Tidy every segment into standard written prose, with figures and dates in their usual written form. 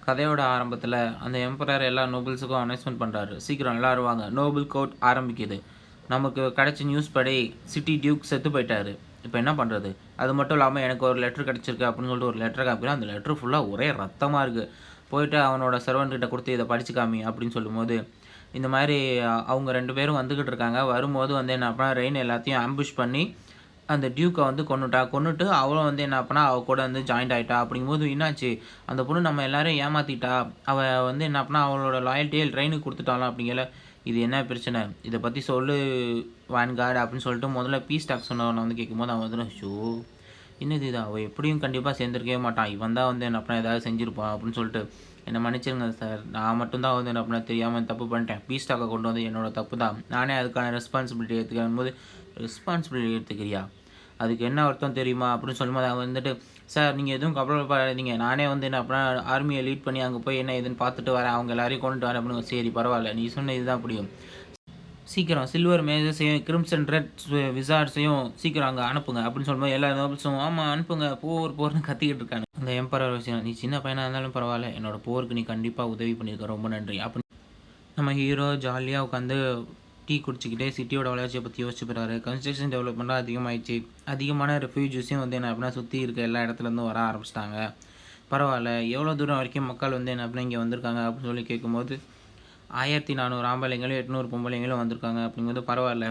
கதையோட ஆரம்பத்தில் அந்த எம்பரர் எல்லா நோபல்ஸுக்கும் அனௌன்ஸ்மெண்ட் பண்ணுறாரு, சீக்கிரம் எல்லோரும் வாங்க, நோபல் கோர்ட் ஆரம்பிக்குது. நமக்கு கிடைச்ச நியூஸ் படி சிட்டி டியூக் செத்து போயிட்டாரு. இப்போ என்ன பண்ணுறது? அது மட்டும் இல்லாமல் எனக்கு ஒரு லெட்ரு கிடச்சிருக்கு அப்படின்னு சொல்லிட்டு ஒரு லெட்டரை காமிக்கிறேன். அந்த லெட்ரு ஃபுல்லாக ஒரே ரத்தமாக இருக்குது. போயிட்டு அவனோட சர்வன்கிட்ட கொடுத்து இதை படிச்சு காமி அப்படின்னு சொல்லும்போது, இந்த மாதிரி அவங்க 2 பேரும் வந்துக்கிட்டு இருக்காங்க. வரும்போது வந்து என்ன பண்ணால் ரெயின் எல்லாத்தையும் ஆம்புஷ் பண்ணி அந்த டியூக்கை வந்து கொன்னுட்டு அவளும் வந்து என்ன பண்ணா அவள் கூட வந்து ஜாயிண்ட் ஆகிட்டா. அப்படிங்கும்போது என்னாச்சு, அந்த பொண்ணு நம்ம எல்லாரையும் ஏமாற்றிட்டா. அவள் வந்து என்ன பண்ணா அவளோட லாயல்ட்டியை ட்ரெயினுக்கு கொடுத்துட்டாலாம். அப்படிங்கல இது என்ன பிரச்சனை, இதை பற்றி சொல்லு வான்கார்டு அப்படின்னு சொல்லிட்டு முதல்ல பீஸ் டாக் சொன்னவனை வந்து கேட்கும்போது அவன் வந்து ஷோ என்னது இது, அவள் எப்படியும் கண்டிப்பாக சேர்ந்துருக்கவே மாட்டான், இவன் தான் வந்து என்ன பண்ண ஏதாவது செஞ்சுருப்பான் அப்படின்னு சொல்லிட்டு என்னை மன்னிச்சிருங்க சார், நான் மட்டும்தான் வந்து என்ன பண்ண தெரியாமல் தப்பு பண்ணிட்டேன், பீஸ் டாக்கை கொண்டு வந்து என்னோட தப்பு தான், நானே அதுக்கான ரெஸ்பான்சிபிலிட்டி எடுத்துக்கும் போது ரெஸ்பான்சிபிலிட்டி எடுத்துக்கிறியா, அதுக்கு என்ன அர்த்தம் தெரியுமா அப்படின்னு சொல்லும்போது அவன் வந்துட்டு சார் நீங்கள் எதுவும் கவலைப்படாதீங்க, நானே வந்து என்ன அப்படின்னா ஆர்மியை லீட் பண்ணி அங்கே போய் என்ன இதுன்னு பார்த்துட்டு வரேன், அவங்க எல்லாரையும் கொண்டுட்டு வரேன் அப்படின்னு. சரி பரவாயில்ல, நீ சொன்ன இதுதான் புரியும், சீக்கிரம் சில்வர் மேஜர்ஸையும் கிரிம்சன் ரெட் விசார்ட்ஸையும் சீக்கிரம் அங்கே அனுப்புங்க அப்படின்னு சொல்லும்போது எல்லா நோபல்ஸும் ஆமாம் அனுப்புங்க, போர்னு கத்திக்கிட்டு இருக்காங்க. அந்த எம்பரர் விஷயம், நீ சின்ன பையனாக இருந்தாலும் பரவாயில்ல, என்னோட போருக்கு நீ கண்டிப்பாக உதவி பண்ணியிருக்க, ரொம்ப நன்றி அப்படின்னு நம்ம ஹீரோ ஜாலியாக உட்காந்து டீ குடிச்சிக்கிட்டே சிட்டியோட வளர்ச்சியை பற்றி யோசிச்சு போகிறாரு. கன்ஸ்ட்ரக்ஷன் டெவலப்மெண்ட்டாக அதிகமாகிடுச்சு, அதிகமான ரெஃப்யூஜிஸையும் வந்து என்ன அப்படின்னா சுற்றி இருக்க எல்லா இடத்துலேருந்தும் வர ஆரம்பிச்சிட்டாங்க. பரவாயில்ல, எவ்வளோ தூரம் வரைக்கும் மக்கள் வந்து என்ன அப்படின்னா இங்கே வந்திருக்காங்க அப்படின்னு சொல்லி கேட்கும்போது 1400 ஆம்பளைங்களும் 800 பொம்பளைங்களும் வந்திருக்காங்க. அப்படிங்கும்போது பரவாயில்ல,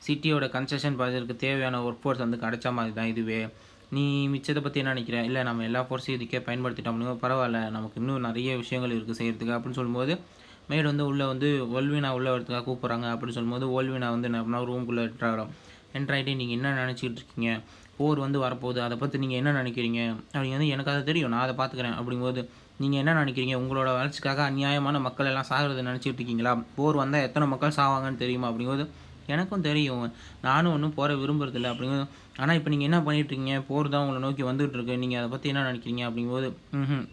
சிட்டியோட கன்ஸ்ட்ரக்ஷன் ப்ராஜெக்ட்டுக்கு தேவையான ஒர்க் ஃபோர்ஸ் வந்து கிடைச்ச மாதிரி தான் இதுவே, நீ மிச்சத்தை பற்றி என்ன நினைக்கிறேன், இல்லை நம்ம எல்லா ஃபோர்ஸையும் இதுக்கே பயன்படுத்திட்டோம் அப்படிங்கும்போது பரவாயில்ல, நமக்கு இன்னும் நிறைய விஷயங்கள் இருக்குது செய்கிறதுக்கு அப்படின்னு சொல்லும்போது மேடு வந்து உள்ளே வந்து ஓல்வினா உள்ளே வரதுக்காக கூப்பிட்றாங்க. அப்படின்னு சொல்லும்போது ஓல்வினா வந்து என்ன அப்படின்னா ரூம்குள்ளே என்ட்ராகிட்டு நீங்கள் என்ன நினச்சிக்கிட்டு இருக்கீங்க, போர் வந்து வரப்போகுது, அதை பற்றி நீங்கள் என்ன நினைக்கிறீங்க அப்படிங்கிறது எனக்கு அதை தெரியும், நான் அதை பார்த்துக்கிறேன். அப்படிங்கும்போது நீங்கள் என்ன நினைக்கிறீங்க, உங்களோட வளர்ச்சிக்காக அநியாயமான மக்கள் எல்லாம் சாகிறத நினச்சிட்டு இருக்கீங்களா, போர் வந்தால் எத்தனை மக்கள் சாவாங்கன்னு தெரியுமா அப்படிங்கும்போது எனக்கும் தெரியும், நானும் ஒன்றும் போகிற விரும்புறதில்லை அப்படிங்கும்போது, ஆனால் இப்போ நீங்கள் என்ன பண்ணிகிட்ருக்கீங்க, போர் தான் உங்களை நோக்கி வந்துகிட்டு இருக்கு, நீங்கள் அதை பற்றி என்ன நினைக்கிறீங்க அப்படிங்கும்போது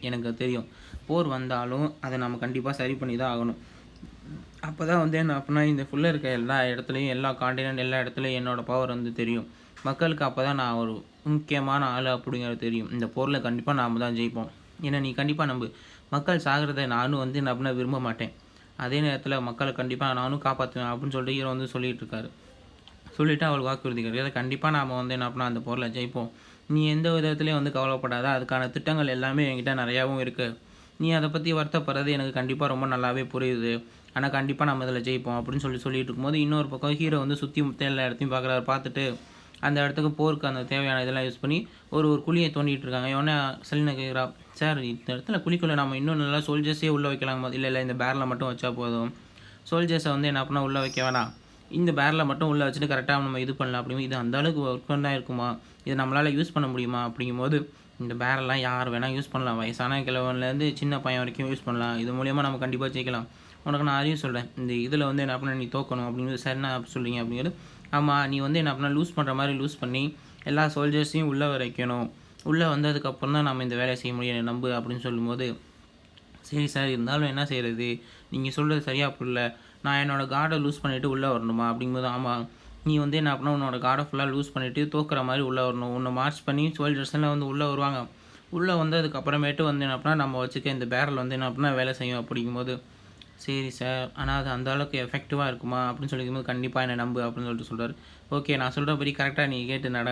எனக்கு தெரியும், போர் வந்தாலும் அதை நம்ம கண்டிப்பாக சரி பண்ணி தான் ஆகணும், அப்போ தான் வந்து என்ன அப்படின்னா இந்த ஃபுல்லாக இருக்க எல்லா இடத்துலையும் எல்லா காண்டினென்ட் எல்லா இடத்துலையும் என்னோடய பவர் வந்து தெரியும், மக்களுக்கு அப்போ தான் நான் ஒரு முக்கியமான ஆள் அப்படிங்கிறது தெரியும், இந்த போரில் கண்டிப்பாக நாம் தான் ஜெயிப்போம், ஏன்னா நீ கண்டிப்பாக நம்பு, மக்கள் சாகிறத நானும் வந்து என்ன அப்படின்னா விரும்ப மாட்டேன், அதே நேரத்தில் மக்களை கண்டிப்பாக நானும் காப்பாற்றுவேன் அப்படின்னு சொல்லிட்டு ஹீரோ வந்து சொல்லிகிட்டு இருக்காரு. சொல்லிவிட்டு அவள் வாக்குறுதி கிடையாது, கண்டிப்பாக நாம் வந்து என்ன அப்படின்னா அந்த போரில் ஜெயிப்போம், நீ எந்த விதத்துலேயும் வந்து கவலைப்படாத, அதுக்கான திட்டங்கள் எல்லாமே என்கிட்ட நிறையாவும் இருக்குது, நீ அதை பற்றி வருத்தப்படுறது எனக்கு கண்டிப்பாக ரொம்ப நல்லாவே புரியுது, ஆனால் கண்டிப்பாக நம்ம இதில் ஜெயிப்போம் அப்படின்னு சொல்லிட்டு இருக்கும்போது இன்னொரு பக்கம் ஹீரோ வந்து சுற்றி எல்லா இடத்தையும் பார்க்குறாரு. பார்த்துட்டு அந்த இடத்துக்கு போருக்கு அந்த தேவையான இதெல்லாம் யூஸ் பண்ணி ஒரு குழியை தோண்டிகிட்டு இருக்காங்க. இவனே செலினா கேட்குறா, சார் இந்த இடத்துல குழிக்குள்ளே நம்ம இன்னும் நல்லா சோல்ஜர்ஸே உள்ளே வைக்கலாம், இல்லை இந்த பேரில் மட்டும் வச்சா போதும், சோல்ஜர்ஸை வந்து என்ன பண்ணால் உள்ளே வைக்க வேணாம், இந்த பேரில் மட்டும் உள்ளே வச்சுட்டு கரெக்டாக நம்ம இது பண்ணலாம் அப்படிங்கும், இது அந்தளவுக்கு ஒர்க் பண்ணால் இருக்குமா, இதை நம்மளால் யூஸ் பண்ண முடியுமா அப்படிங்கும்போது இந்த பேரெல்லாம் யார் வேணால் யூஸ் பண்ணலாம், வயசான கிழவன்லேருந்து சின்ன பையன் வரைக்கும் யூஸ் பண்ணலாம், இது மூலிமா நம்ம கண்டிப்பாக ஜெயிக்கலாம், உனக்கு நான் அறிவு சொல்கிறேன், இந்த இதில் வந்து என்ன பண்ணால் நீ தோக்கணும் அப்படிங்கிறது சரி என்ன சொல்கிறீங்க அப்படிங்கிறது, ஆமாம் நீ வந்து என்ன பண்ணால் லூஸ் பண்ணுற மாதிரி லூஸ் பண்ணி எல்லா சோல்ஜர்ஸையும் உள்ளே வைக்கணும், உள்ளே வந்ததுக்கப்புறம் தான் நம்ம இந்த வேலையை செய்ய முடியும் நம்பு அப்படின்னு சொல்லும்போது, சரி சார் இருந்தாலும் என்ன செய்கிறது, நீங்கள் சொல்கிறது சரியாக புரியல, நான் என்னோடய கார்டை லூஸ் பண்ணிவிட்டு உள்ளே வரணுமா அப்படிங்கும்போது, ஆமாம் நீ வந்து என்ன அப்படின்னா உன்னோட கார்டை ஃபுல்லாக லூஸ் பண்ணிவிட்டு தோக்குற மாதிரி உள்ளே வரணும், உன்னை மார்ச் பண்ணி சோல்ஜர்ஸ் எல்லாம் வந்து உள்ளே வருவாங்க, உள்ளே வந்ததுக்கப்புறமேட்டு வந்து என்ன அப்படின்னா நம்ம வச்சுக்க இந்த பேரல் வந்து என்ன அப்படின்னா வேலை செய்யும் அப்படிங்கும்போது, சரி சார் ஆனால் அது அந்த அளவுக்கு எஃபெக்டிவாக இருக்குமா அப்படின்னு சொல்லிக்கும்போது கண்டிப்பாக என்னை நம்பு அப்படின்னு சொல்லிட்டு சொல்கிறார். ஓகே நான் சொல்கிறபடி கரெக்டாக நீ கேட்டு நட,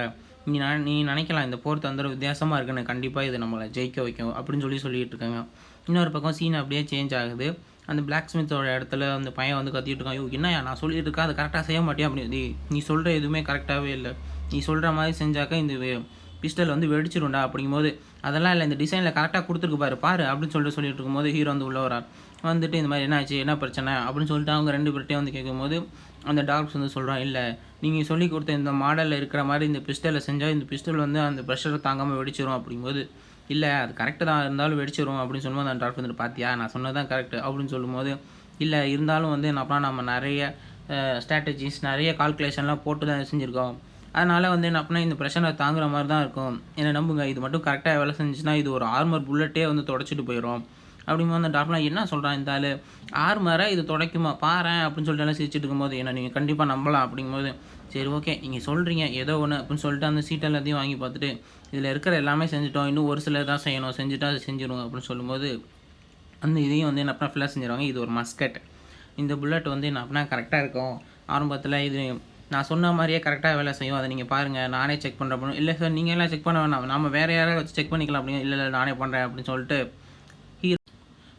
நீ நினைக்கலாம் இந்த போர் தந்திரம் வித்தியாசமாக இருக்குன்னு, கண்டிப்பாக இது நம்மளை ஜெயிக்க வைக்கும் அப்படின்னு சொல்லிட்டு இருக்காங்க. இன்னொரு பக்கம் சீன் அப்படியே சேஞ்ச் ஆகுது. அந்த பிளாக் ஸ்மித்தோட இடத்துல அந்த பையன் வந்து கத்திட்டு இருக்கான், ஐயோ என்னையா நான் சொல்லிட்டு இருக்கேன் அதை கரெக்டாக செய்ய மாட்டேன் அப்படி, நீ சொல்கிற எதுவுமே கரெக்டாகவே இல்லை, நீ சொல்கிற மாதிரி செஞ்சாக்க இந்த பிஸ்டல் வந்து வெடிச்சிருண்டா அப்படிங்கும்போது, அதெல்லாம் இல்லை இந்த டிசைனில் கரெக்டாக கொடுத்துருக்கு பாரு அப்படின்னு சொல்லிட்டு இருக்கும்போது ஹீரோ வந்து உள்ளே வரார். வந்துட்டு இந்த மாதிரி என்ன ஆச்சு என்ன பிரச்சனை அப்படின்னு சொல்லிட்டு அவங்க 2 பேர்கிட்டையும் வந்து கேட்கும்போது அந்த டாக்டர்ஸ் வந்து சொல்கிறான், இல்லை நீங்கள் சொல்லி கொடுத்த இந்த மாடலில் இருக்கிற மாதிரி இந்த பிஸ்டலை செஞ்சால் இந்த பிஸ்டல் வந்து அந்த ப்ரெஷரை தாங்காமல் வெடிச்சிரும் அப்படிங்கும்போது, இல்லை அது கரெக்டு தான் இருந்தாலும் வெடிச்சிரும் அப்படின்னு சொல்லும்போது அந்த டாக்டர் வந்துட்டு பார்த்தியா நான் சொன்னது தான் கரெக்டு அப்படின்னு சொல்லும்போது, இல்லை இருந்தாலும் வந்து என்ன நம்ம நிறைய ஸ்ட்ராட்டஜிஸ் நிறைய கால்குலேஷன்லாம் போட்டு தான் செஞ்சுருக்கோம், அதனால் வந்து என்ன அப்படின்னா இந்த ப்ரெஷரை தாங்குற மாதிரி தான் இருக்கும், என்னை நம்புங்க இது மட்டும் கரெக்டாக வேலை செஞ்சுச்சுன்னா இது ஒரு ஆர்மர் புல்லட்டே வந்து தொடச்சிட்டு போயிடும் அப்படிங்கும்போது அந்த டாக்டர்லாம் என்ன சொல்கிறான் இந்த ஆள், ஆர்மரை இது துடைக்குமா பாரேன் அப்படின்னு சொல்லிட்டு எல்லாம் சிரிச்சுட்டு இருக்கும்போது என்ன நீங்கள் கண்டிப்பாக நம்பலாம் அப்படிங்கும்போது, சரி ஓகே நீங்கள் சொல்கிறீங்க ஏதோ ஒன்று அப்படின்னு சொல்லிட்டு அந்த சீட் எல்லாத்தையும் வாங்கி பார்த்துட்டு இதில் இருக்கிற எல்லாமே செஞ்சுட்டோம், இன்னும் ஒரு சிலர் தான் செய்யணும், செஞ்சுட்டா அது செஞ்சிடும் அப்படின்னு சொல்லும்போது அந்த இதையும் வந்து என்ன அப்படின்னா ஃபுல்லாக செஞ்சுருவாங்க. இது ஒரு மஸ்கட். இந்த புல்லட் வந்து என்ன அப்படின்னா கரெக்டாக இருக்கும். ஆரம்பத்தில் இது நான் சொன்ன மாதிரியே கரெக்டாக வேலை செய்யும். அதை நீங்கள் பாருங்கள், நானே செக் பண்ணுறேன் அப்படின்னு. இல்லை சார் நீங்கள் எல்லாம் செக் பண்ண வேணாம், நம்ம வேறு யாராவது வச்சு செக் பண்ணிக்கலாம் அப்படின்னு. இல்லை இல்லை நானே பண்ணுறேன் அப்படின்னு சொல்லிட்டு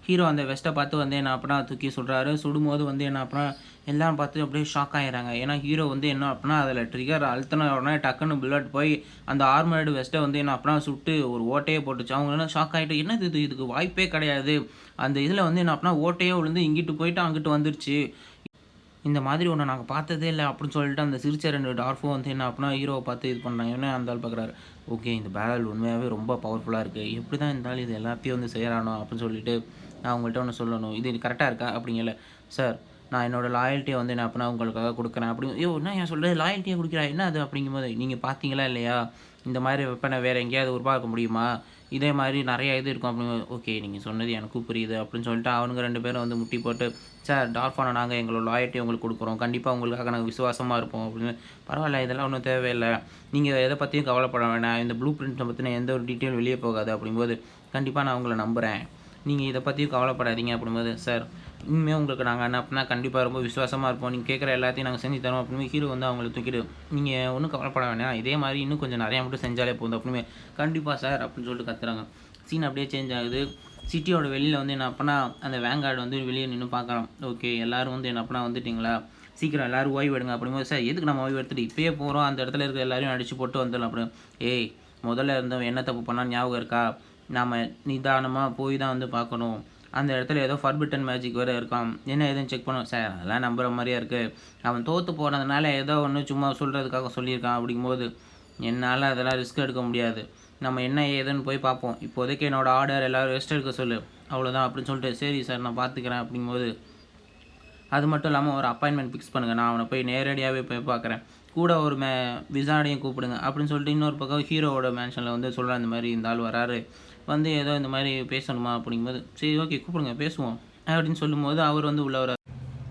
ஹீரோ அந்த வெஸ்ட்டை பார்த்து வந்து என்ன அப்படின்னா தூக்கி சுடுறாரு. சுடும்போது வந்து என்ன அப்படின்னா எல்லாம் பார்த்து அப்படியே ஷாக் ஆகிடுறாங்க. ஏன்னா ஹீரோ வந்து என்ன அப்படின்னா அதில் ட்ரிகர் அழுத்தின உடனே டக்குன்னு புல்லட் போய் அந்த ஆர்மர்டு வெஸ்ட்டை வந்து என்ன அப்படின்னா சுட்டு ஒரு ஓட்டையே போட்டுச்சு. அவங்க என்ன ஷாக் ஆகிட்டு, என்னது இது, இதுக்கு வாய்ப்பே கிடையாது, அந்த இதில் வந்து என்ன அப்படின்னா ஓட்டையே விழுந்து இங்கிட்டு போயிட்டு அங்கிட்டு வந்துருச்சு, இந்த மாதிரி ஒன்று நாங்கள் பார்த்ததே இல்லை அப்படின்னு சொல்லிட்டு அந்த சிரிச்ச 2 டார்ஃபும் வந்து என்ன அப்படின்னா ஹீரோவை பார்த்து இது பண்ணுறாங்க. என்ன அந்த ஆள் பார்க்குறாரு, ஓகே இந்த பேரல் உண்மையாகவே ரொம்ப பவர்ஃபுல்லாக இருக்குது, எப்படி தான் இருந்தாலும் இது எல்லாத்தையும் வந்து செய்கிறானோ அப்படின்னு சொல்லிட்டு நான் உங்கள்கிட்ட ஒன்று சொல்லணும், இது கரெக்டாக இருக்கா அப்படிங்கல. சார் நான் என்னோடய லாயல்ட்டியை வந்து என்ன அப்படின்னா உங்களுக்காக கொடுக்குறேன் அப்படி. என்ன ஏன் சொல்கிறது, லாயல்ட்டியை கொடுக்குறா என்ன அது அப்படிங்கும்போது, நீங்கள் பார்த்தீங்களா இல்லையா இந்த மாதிரி வெப்பனை வேறு எங்கேயாவது உருவாக்க முடியுமா, இதே மாதிரி நிறைய இது இருக்கும் அப்படின்னு. ஓகே நீங்கள் சொன்னது எனக்கும் புரியுது அப்படின்னு சொல்லிட்டு அவனுங்க 2 பேரும் வந்து முட்டி போட்டு, சார் டார்ஃபானை நாங்கள் எங்களோட லாயல்ட்டி உங்களுக்கு கொடுக்குறோம், கண்டிப்பாக உங்களுக்காக நாங்கள் விசுவாசமாக இருப்போம் அப்படின்னு. பரவாயில்ல இதெல்லாம் ஒன்றும் தேவையில்லை, நீங்கள் எதை பற்றியும் கவலைப்பட வேணாம், இந்த ப்ளூ பிரிண்ட்டை பற்றின எந்த ஒரு டீட்டெயில் வெளியே போகாது அப்படிங்கும்போது, கண்டிப்பாக நான் உங்களை நம்புகிறேன், நீங்கள் இதை பற்றியும் கவலைப்படாதீங்க அப்படிங்கும்போது, சார் இனிமேல் உங்களுக்கு நாங்கள் என்ன அப்படின்னா கண்டிப்பாக ரொம்ப விசுவாசமாக இருப்போம், நீங்கள் கேட்குற எல்லாத்தையும் நாங்கள் செஞ்சு தரோம் அப்படின்னு ஹீரோ வந்து அவங்கள தூக்கிட்டு, நீங்கள் ஒன்றும் கவலைப்பட வேணாம், இதே மாதிரி இன்னும் கொஞ்சம் நிறையா மட்டும் செஞ்சாலே போதும் அப்படின்னு. கண்டிப்பாக சார் அப்படின்னு சொல்லிட்டு கத்துறாங்க. சீன் அப்படியே சேஞ்ச் ஆகுது. சிட்டியோட வெளியில் வந்து என்ன அப்படின்னா அந்த வேங்கார்டு வந்து வெளியே நின்று பார்க்கலாம். ஓகே எல்லோரும் வந்து என்ன அப்படின்னா வந்துட்டிங்களா, சீக்கிரம் எல்லோரும் ஓய்வு எடுங்க அப்படிங்கும்போது, சார் எதுக்கு நம்ம ஓய்வு எடுத்துகிட்டு இப்போயே போகிறோம், அந்த இடத்துல இருக்க எல்லாரையும் அடித்து போட்டு வந்துடலாம் அப்படின்னு. ஏய் முதல்ல இருந்தவன் என்ன தப்பு பண்ணால் ஞாபகம் இருக்கா, நாம் நிதானமாக போய் தான் வந்து பார்க்கணும், அந்த இடத்துல ஏதோ ஃபர்பிட்டன் மேஜிக் வேறு இருக்கான், என்ன ஏதுன்னு செக் பண்ணுவோம். சார் அதெல்லாம் நம்புகிற மாதிரியா இருக்குது, அவன் தோற்று போனதுனால ஏதோ ஒன்று சும்மா சொல்கிறதுக்காக சொல்லியிருக்கான் அப்படிங்கும்போது, என்னால் அதெல்லாம் ரிஸ்க் எடுக்க முடியாது, நம்ம என்ன ஏதுன்னு போய் பார்ப்போம், இப்போதைக்கு என்னோடய ஆர்டர் எல்லோரும் ரெஸ்ட் எடுக்க சொல்லு அவ்வளோதான் அப்படின்னு சொல்லிட்டு, சரி சார் நான் பார்த்துக்கிறேன் அப்படிங்கும்போது, அது மட்டும் இல்லாமல் ஒரு அப்பாயின்மெண்ட் ஃபிக்ஸ் பண்ணுங்கள், நான் அவனை போய் நேரடியாகவே போய் பார்க்குறேன், கூட ஒரு விசாரணையும் கூப்பிடுங்க அப்படின்னு சொல்லிட்டு இன்னொரு பக்கம் ஹீரோவோட மேன்ஷனில் வந்து சொல்கிறேன், இந்த மாதிரி இந்த ஆள் வராரு வந்து ஏதோ இந்த மாதிரி பேசணுமா அப்படிங்கும்போது, சரி ஓகே கூப்பிடுங்க பேசுவோம் அப்படின்னு சொல்லும்போது அவர் வந்து உள்ள வரார்.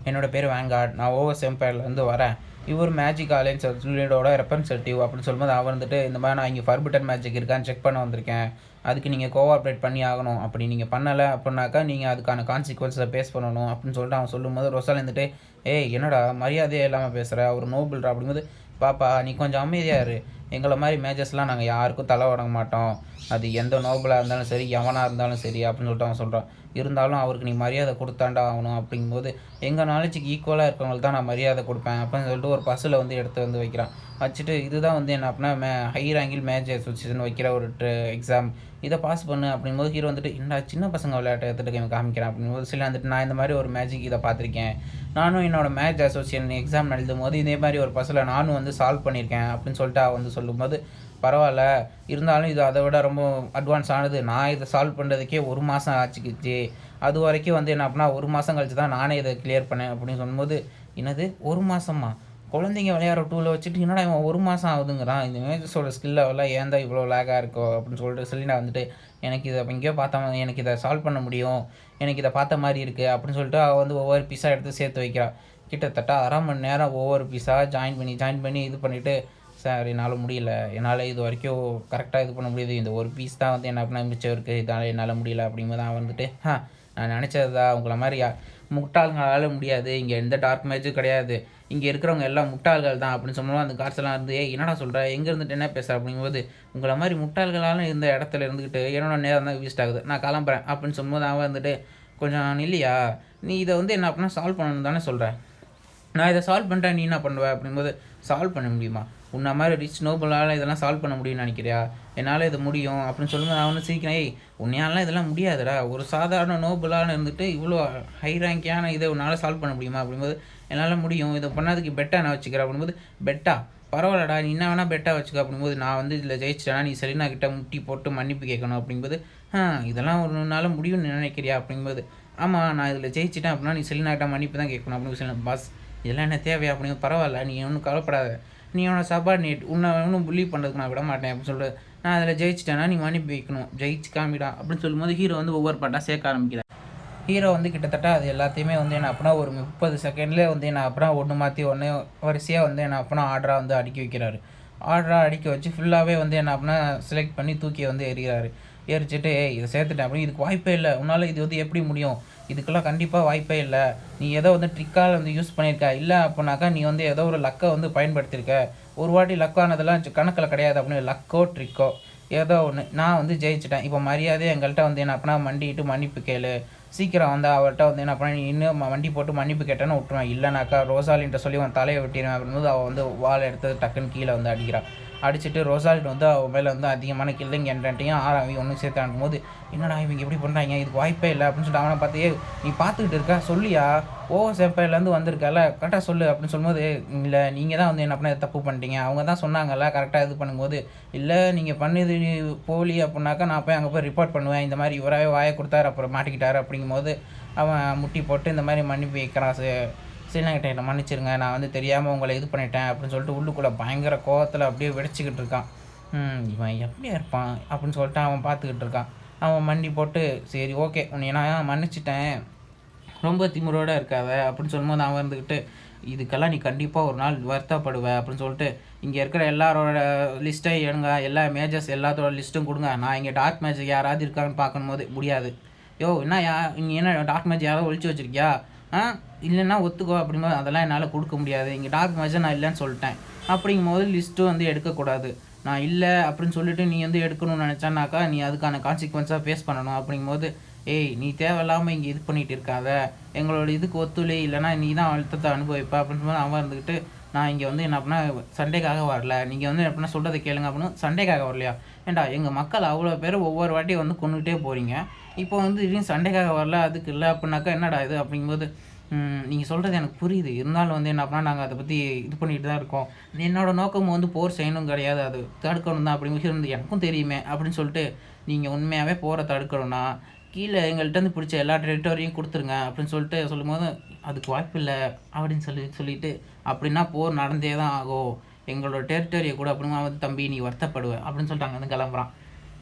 என்னோடய பேர் வேங்கார்ட், நான் ஓவர்ஸ் எம்பையர்லேருந்து வரேன், இவர் மேஜிக் அலையன்ஸ் ரிலேட்டோட ரெப்ரசன்டேட்டிவ் அப்படின்னு சொல்லும்போது அவர் வந்துட்டு, இந்த மாதிரி நான் இங்கே ஃபர்பிட்டன் மேஜிக் இருக்கான்னு செக் பண்ண வந்திருக்கேன், அதுக்கு நீங்கள் கோஆப்ரேட் பண்ணி ஆகணும், அப்படி நீங்கள் பண்ணலை அப்படின்னாக்கா நீங்கள் அதுக்கான கான்சிக்வன்ஸை பேஸ் பண்ணணும் அப்படின்னு சொல்லிட்டு அவன் சொல்லும்போது, ரொசால் இருந்துட்டு, ஏய் என்னடா மரியாதையே இல்லாமல் பேசுகிற, அவர் நோபல்ரா அப்படிங்கும்போது, பாப்பா நீ கொஞ்சம் அமைதியாக இரு, எங்களை மாதிரி மேஜர்ஸ்லாம் நாங்கள் யாருக்கும் தலை வணங்க மாட்டோம், அது எந்த நோபலாக இருந்தாலும் சரி எவனாக இருந்தாலும் சரி அப்படின்னு சொல்லிட்டு அவன் சொல்கிறான். இருந்தாலும் அவருக்கு நீ மரியாதை கொடுத்தாண்டா ஆகணும் அப்படிங்கும்போது, எங்கள் நாலேஜுக்கு ஈக்குவலாக இருக்கவங்களுக்கு தான் நான் மரியாதை கொடுப்பேன் அப்படின்னு சொல்லிட்டு ஒரு பஸ்ஸில் வந்து எடுத்து வந்து வைக்கிறான். வச்சுட்டு இதுதான் வந்து என்ன அப்படின்னா ஹை ரேங்கில் மேட்ச் அசோசியேஷன் வைக்கிற ஒரு எக்ஸாம், இதை பாஸ் பண்ணு அப்படிங்கும்போது ஹீரோ வந்துட்டு, என்ன சின்ன பசங்க விளையாட்டை எடுத்துகிட்டு காமிக்கிறேன் அப்படிங்கும்போது, சில வந்துட்டு நான் இந்த மாதிரி ஒரு மேஜிக் இதை பார்த்துருக்கேன், நானும் என்னோடய மேட்ச் அசோசியேஷன் எக்ஸாம் எழுதும் போது இதே மாதிரி ஒரு பஸ்ஸில் நானும் வந்து சால்வ் பண்ணியிருக்கேன் அப்படின்னு சொல்லிட்டு அவன் வந்து சொல்லும்போது, பரவாயில்ல இருந்தாலும் இது அதை விட ரொம்ப அட்வான்ஸ் ஆனது, நான் இதை சால்வ் பண்ணுறதுக்கே 1 மாதம் ஆச்சுக்கிச்சு, அது வரைக்கும் வந்து என்ன அப்படின்னா 1 மாதம் கழிச்சு தான் நானே இதை கிளியர் பண்ணேன் அப்படின்னு சொல்லும்போது, என்னது 1 மாதமா, குழந்தைங்க விளையாடுற டூலை வச்சுட்டு என்னடா இவன் 1 மாதம் ஆகுதுங்கிறான், இந்த மேஜஸோட ஸ்கில் லெவலில் ஏன் தான் இவ்வளோ லேகாக இருக்கோ அப்படின்னு சொல்லிட்டு சொல்லி நான் வந்துட்டு, எனக்கு இதை எங்கேயோ பார்த்த எனக்கு இதை சால்வ் பண்ண முடியும், எனக்கு இதை பார்த்த மாதிரி இருக்குது அப்படின்னு சொல்லிட்டு அவள் வந்து ஒவ்வொரு பீஸாக எடுத்து சேர்த்து வைக்கிறாள். கிட்டத்தட்ட 1/2 மணி நேரம் ஒவ்வொரு பீஸாக ஜாயின் பண்ணி இது பண்ணிவிட்டு, சார் என்னால் முடியல, என்னால் இது வரைக்கும் கரெக்டாக இது பண்ண முடியுது, இந்த ஒரு பீஸ் தான் வந்து என்ன பண்ண மிச்சம் இருக்குது, இதனால் என்னால் முடியல அப்படிங்கும்போது தான் வந்துட்டு, நான் நினச்சது தான், உங்களை மாதிரி முட்டாள்களால் முடியாது, இங்கே எந்த டார்க் மேஜும் கிடையாது, இங்கே இருக்கிறவங்க எல்லாம் முட்டாள்கள் தான் அப்படின்னு சொன்னோம். அந்த கார்ஸ்லாம் இருந்து, என்னடா சொல்கிற, எங்கே இருந்துட்டு என்ன பேசுகிற அப்படிங்கும்போது, உங்களை மாதிரி முட்டாள்களாலும் இருந்த இடத்துல இருந்துக்கிட்டு என்னோட நேரம் தான் வேஸ்ட் ஆகுது, நான் கிளம்புறேன் அப்படின்னு சொல்லும்போது அவன் வந்துட்டு, கொஞ்சம் இல்லையா, நீ இதை வந்து என்ன அப்படின்னா சால்வ் பண்ணணும் தானே சொல்கிறேன், நான் இதை சால்வ் பண்ணுறேன், நீ என்ன பண்ணுவேன் அப்படிங்கும்போது, சால்வ் பண்ண முடியுமா, உன்ன மாதிரி ரிச் நோபலால் இதெல்லாம் சால்வ் பண்ண முடியும்னு நினைக்கிறியா, என்னால் இது முடியும் அப்படின்னு சொல்லும்போது அவனு சிரிக்கிறேன், ஏய் உன்னையாலாம் இதெல்லாம் முடியாதுடா, ஒரு சாதாரண நோபலான்னு இருந்துட்டு இவ்வளோ ஹை ரேங்கியான இதை உன்னால் சால்வ் பண்ண முடியுமா அப்படிங்கும்போது, என்னால் முடியும், இதை பண்ணதுக்கு பெட்டாக நான் வச்சுக்கிறேன் அப்படிங்கும்போது, பெட்டா பரவாயில்லடா நீ என்ன வேணால் பெட்டாக வச்சுக்க அப்படிங்கும்போது, நான் வந்து இதில் ஜெயிச்சிட்டேன்னா நீ செலினா கிட்ட முட்டி போட்டு மன்னிப்பு கேட்கணும் அப்படிங்கும்போது, இதெல்லாம் ஒரு நாள் முடியும்னு நினைக்கிறியா அப்படிங்கும்போது, ஆமாம் நான் இதில் ஜெயிச்சிட்டேன் அப்படின்னா நீ செலினா கிட்ட மன்னிப்பு தான் கேட்கணும் அப்படின்னு சொல்லி, பாஸ் இதெல்லாம் என்ன தேவையா அப்படிங்கும்போது, பரவாயில்ல நீ ஒன்றும் கவலைப்படாத, நீ அவனை சபார்டினேட், உன்னை ஒன்றும் புள்ளி பண்ணுறதுக்கு நான் விட மாட்டேன் அப்படின்னு சொல்லிட்டு, நான் அதில் ஜெயிச்சிட்டேன்னா நீ மன்னிப்பு வைக்கணும், ஜெயிச்சு காமிடா அப்படின்னு சொல்லும்போது ஹீரோ வந்து ஒவ்வொரு பாட்டாக சேர்க்க ஆரம்பிக்கிறார். ஹீரோ வந்து கிட்டத்தட்ட அது எல்லாத்தையுமே வந்து என்ன அப்படின்னா ஒரு 30 செகண்ட்லேயே வந்து என்ன அப்படின்னா ஒன்று மாற்றி ஒன்று வரிசையாக வந்து என்ன அப்படின்னா ஆர்டராக வந்து அடுக்கி வைக்கிறாரு. ஆர்டராக அடுக்கி வச்சு ஃபுல்லாகவே வந்து என்ன அப்படின்னா செலக்ட் பண்ணி தூக்கி வந்து எறிகிறாரு. எரிச்சிட்டு இதை சேர்த்துட்டேன் அப்படின்னு. இதுக்கு வாய்ப்பே இல்லை, உன்னால் இது வந்து எப்படி முடியும், இதுக்கெல்லாம் கண்டிப்பாக வாய்ப்பே இல்லை, நீ ஏதோ வந்து ட்ரிக்கால் வந்து யூஸ் பண்ணியிருக்க, இல்லை அப்படின்னாக்கா நீ வந்து ஏதோ ஒரு லக்கை வந்து பயன்படுத்தியிருக்க, ஒரு வாட்டி லக்கானதெல்லாம் கணக்கில் கிடையாது அப்படின்னு. லக்கோ ட்ரிக்கோ ஏதோ ஒன்று, நான் வந்து ஜெயிச்சிட்டேன், இப்போ மரியாதையை எங்கள்கிட்ட வந்து என்ன அப்படின்னா மண்டிட்டு மன்னிப்பு கேளு, சீக்கிரம் வந்து அவள்கிட்ட வந்து என்ன பண்ண, நீ இன்னும் வண்டி போட்டு மன்னிப்பு கேட்டேன்னு விட்டுருவேன், இல்லைனாக்கா ரோசாலின்ட்ட சொல்லி அவன் தலையை வெட்டிடுவேன் அப்படின்போது அவள் வந்து வாழை எடுத்து டக்குன்னு கீழே வந்து அடிக்கிறான். அடிச்சுட்டு ரொசால்ட் வந்து அவன் மேலே வந்து அதிகமான கில்லிங் என்ட்டையும் ஆறாவையும் ஒன்று சேர்த்து அனுப்பும்போது, என்னடா இவங்க எப்படி பண்ணுறாங்க, இதுக்கு வாய்ப்பே இல்லை அப்படின்னு சொல்லிட்டு அவனை பார்த்து, நீ பார்த்துக்கிட்டு இருக்கா சொல்லியா, செப்பையிலேருந்து வந்திருக்கல கரெக்டாக சொல்லு அப்படின்னு சொல்லும்போது, இல்லை நீங்கள் தான் வந்து என்ன பண்ண தப்பு பண்ணிட்டீங்க, அவங்க தான் சொன்னாங்கல்ல கரெக்டாக இது பண்ணும்போது, இல்லை நீங்கள் பண்ணது போலி அப்படின்னாக்கா நான் போய் அங்கே போய் ரிப்போர்ட் பண்ணுவேன், இந்த மாதிரி இவராகவே வாயை கொடுத்தாரு அப்புறம் மாட்டிக்கிட்டாரு அப்படிங்கும்போது அவன் முட்டி போட்டு இந்த மாதிரி மன்னிப்பு வைக்கிறான். சீலங்கிட்ட என்னை மன்னிச்சிருங்க, நான் வந்து தெரியாமல் உங்களை இது பண்ணிட்டேன் அப்படின்னு சொல்லிட்டு உள்ளுக்குள்ளே பயங்கர கோவத்தில் அப்படியே வெடிச்சிக்கிட்டு இருக்கான். இவன் எப்படியா இருப்பான் அப்படின்னு சொல்லிட்டு அவன் பார்த்துக்கிட்டு இருக்கான். அவன் மண்டி போட்டு, சரி ஓகே உன்னை நான் மன்னிச்சிட்டேன், ரொம்ப திமிரோடு இருக்காத அப்படின்னு சொல்லும்போது அவன் இருந்துக்கிட்டு, இதுக்கெல்லாம் நீ கண்டிப்பாக ஒரு நாள் வருத்தப்படுவ அப்படின்னு சொல்லிட்டு, இங்கே இருக்கிற எல்லாரோட லிஸ்ட்டை எடுங்க, எல்லா மேஜர்ஸ் எல்லாத்தோட லிஸ்ட்டும் கொடுங்க, நான் இங்கே டார்க் மேஜிக் யாராவது இருக்கான்னு பார்க்கும்போது முடியாது. என்ன நீ என்ன டார்க் மேஜிக் யாராவது ஒழிச்சு வச்சுருக்கியா, இல்லைன்னா ஒத்துக்கோ அப்படிங்கும்போது, அதெல்லாம் என்னால் கொடுக்க முடியாது, இங்கே டார்க் மேஜிக் நான் இல்லைன்னு சொல்லிட்டேன் அப்படிங்கும்போது லிஸ்ட்டும் வந்து எடுக்கக்கூடாது, நான் இல்லை அப்படின்னு சொல்லிட்டு நீ வந்து எடுக்கணும்னு நினச்சானாக்கா நீ அதுக்கான கான்சிக்வன்ஸாக ஃபேஸ் பண்ணணும் அப்படிங்கும்போது, நீ தேவையில்லாமல் இங்கே இது பண்ணிகிட்டு இருக்காத, எங்களோட இதுக்கு ஒத்துழை, இல்லைனா நீ தான் அழுத்தத்தை அனுபவிப்ப அப்படின்னு சொல்லி அவன் இருந்துக்கிட்டு, நான் இங்கே வந்து என்ன அப்படின்னா சண்டைக்காக வரல, நீங்கள் வந்து எப்படின்னா சொல்கிறத கேளுங்க அப்படின்னு. சண்டைக்காக வரலையா, ஏண்டா எங்கள் மக்கள் அவ்வளோ பேர் ஒவ்வொரு வாட்டியும் வந்து கொண்டுகிட்டே போகிறீங்க, இப்போ வந்து இதுவும் சண்டைக்காக வரல அதுக்கு இல்லை அப்படின்னாக்கா என்னடா இது அப்படிங்கும்போது, நீங்கள் சொல்கிறது எனக்கு புரியுது, இருந்தாலும் வந்து என்ன அப்படின்னா நாங்கள் அதை பற்றி இது பண்ணிகிட்டு தான் இருக்கோம், என்னோடய நோக்கம் வந்து போர் செய்யணும் கிடையாது, அது தடுக்கணும் தான் அப்படிங்கிறது எனக்கும் தெரியுமே அப்படின்னு சொல்லிட்டு, நீங்கள் உண்மையாகவே போரை தடுக்கணும்னா கீழே எங்கள்கிட்ட பிடிச்ச எல்லா டெரிட்டோரியும் கொடுத்துருங்க அப்படின்னு சொல்லிட்டு சொல்லும்போது, அதுக்கு வாய்ப்பு இல்லை அப்படின்னு சொல்லிட்டு, அப்படின்னா போர் நடந்தே தான் ஆகும், எங்களோட டெரிட்டோரியை கூட அப்படின்னா வந்து தம்பி நீ வருத்தப்படுவேன் அப்படின்னு சொல்லிட்டு அங்கே வந்து கிளம்புறான்.